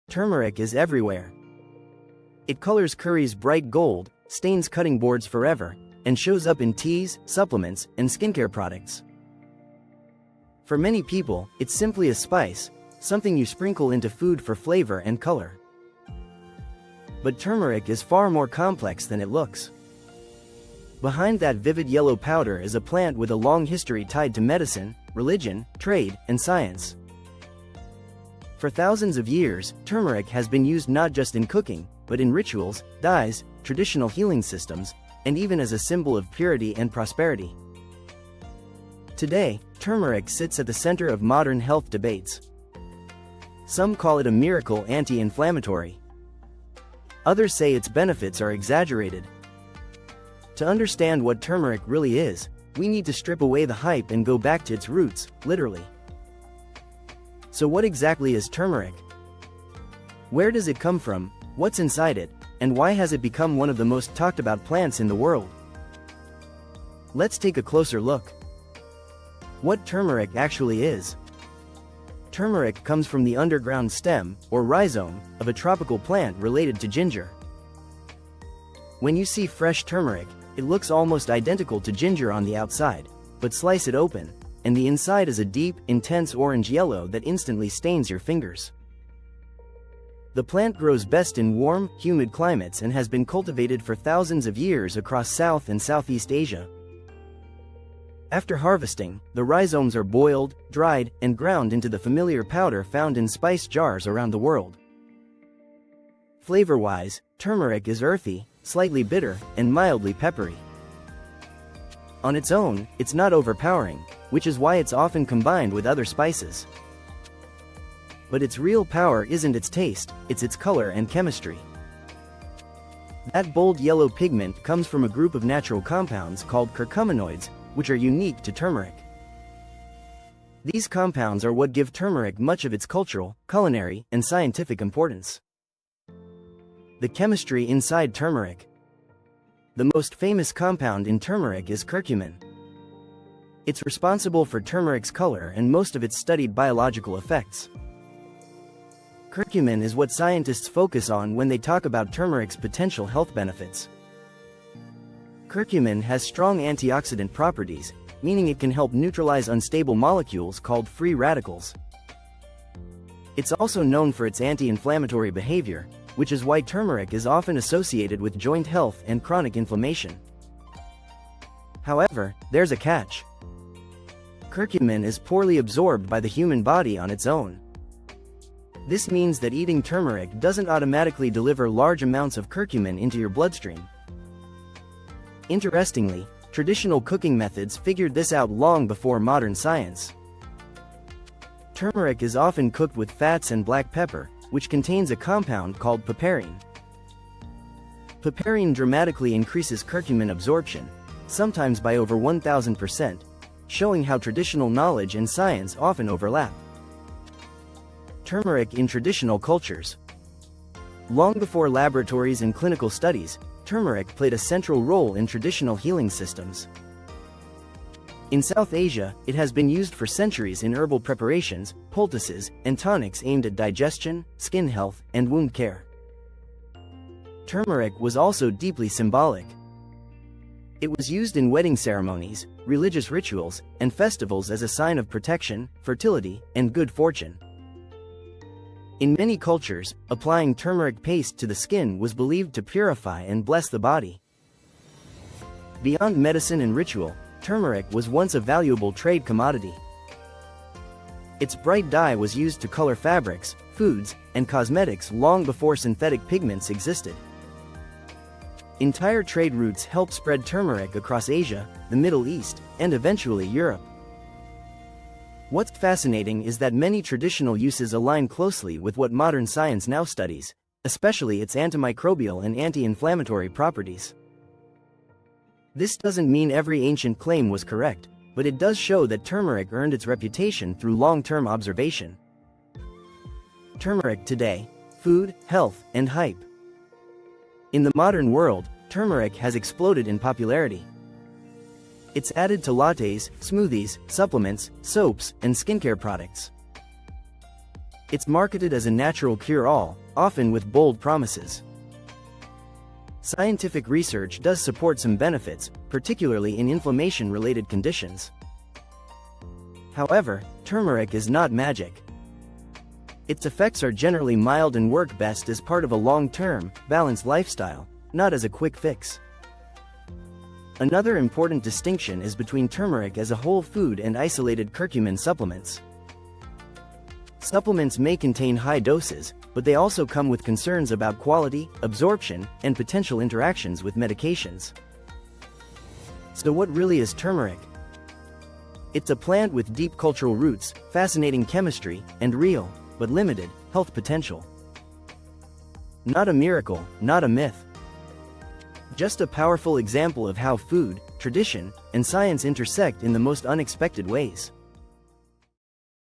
Turmeric is everywhere. It colors curries bright gold, stains cutting boards forever, and shows up in teas, supplements, and skincare products. For many people, it's simply a spice, something you sprinkle into food for flavor and color. But turmeric is far more complex than it looks. Behind that vivid yellow powder is a plant with a long history tied to medicine, religion, trade, and science. For thousands of years, turmeric has been used not just in cooking, but in rituals, dyes, traditional healing systems, and even as a symbol of purity and prosperity. Today, turmeric sits at the center of modern health debates. Some call it a miracle anti-inflammatory. Others say its benefits are exaggerated. To understand what turmeric really is, we need to strip away the hype and go back to its roots, literally. So what exactly is turmeric? Where does it come from, what's inside it, and why has it become one of the most talked about plants in the world? Let's take a closer look. What turmeric actually is. Turmeric comes from the underground stem, or rhizome, of a tropical plant related to ginger. When you see fresh turmeric, it looks almost identical to ginger on the outside, but slice it open, and the inside is a deep, intense orange yellow that instantly stains your fingers. The plant grows best in warm, humid climates and has been cultivated for thousands of years across South and Southeast Asia. After harvesting, the rhizomes are boiled, dried, and ground into the familiar powder found in spice jars around the world. Flavor-wise, turmeric is earthy, slightly bitter, and mildly peppery. On its own, it's not overpowering, which is why it's often combined with other spices. But its real power isn't its taste, it's its color and chemistry. That bold yellow pigment comes from a group of natural compounds called curcuminoids, which are unique to turmeric. These compounds are what give turmeric much of its cultural, culinary, and scientific importance. The chemistry inside turmeric. The most famous compound in turmeric is curcumin. It's responsible for turmeric's color and most of its studied biological effects. Curcumin is what scientists focus on when they talk about turmeric's potential health benefits. Curcumin has strong antioxidant properties, meaning it can help neutralize unstable molecules called free radicals. It's also known for its anti-inflammatory behavior, which is why turmeric is often associated with joint health and chronic inflammation. However, there's a catch. Curcumin is poorly absorbed by the human body on its own. This means that eating turmeric doesn't automatically deliver large amounts of curcumin into your bloodstream. Interestingly, traditional cooking methods figured this out long before modern science. Turmeric is often cooked with fats and black pepper, which contains a compound called piperine. Piperine dramatically increases curcumin absorption, sometimes by over 1000%, showing how traditional knowledge and science often overlap. Turmeric in traditional cultures. Long before laboratories and clinical studies, turmeric played a central role in traditional healing systems. In South Asia, it has been used for centuries in herbal preparations, poultices, and tonics aimed at digestion, skin health, and wound care. Turmeric was also deeply symbolic. It was used in wedding ceremonies, religious rituals, and festivals as a sign of protection, fertility, and good fortune. In many cultures, applying turmeric paste to the skin was believed to purify and bless the body. Beyond medicine and ritual, turmeric was once a valuable trade commodity. Its bright dye was used to color fabrics, foods, and cosmetics long before synthetic pigments existed. Entire trade routes helped spread turmeric across Asia, the Middle East, and eventually Europe. What's fascinating is that many traditional uses align closely with what modern science now studies, especially its antimicrobial and anti-inflammatory properties. This doesn't mean every ancient claim was correct, but it does show that turmeric earned its reputation through long-term observation. Turmeric today: food, health, and hype. In the modern world, turmeric has exploded in popularity. It's added to lattes, smoothies, supplements, soaps, and skincare products. It's marketed as a natural cure-all, often with bold promises. Scientific research does support some benefits, particularly in inflammation-related conditions. However, turmeric is not magic. Its effects are generally mild and work best as part of a long-term, balanced lifestyle, not as a quick fix. Another important distinction is between turmeric as a whole food and isolated curcumin supplements. Supplements may contain high doses, but they also come with concerns about quality, absorption, and potential interactions with medications. So what really is turmeric? It's a plant with deep cultural roots, fascinating chemistry, and real, but limited, health potential. Not a miracle, not a myth. Just a powerful example of how food, tradition, and science intersect in the most unexpected ways.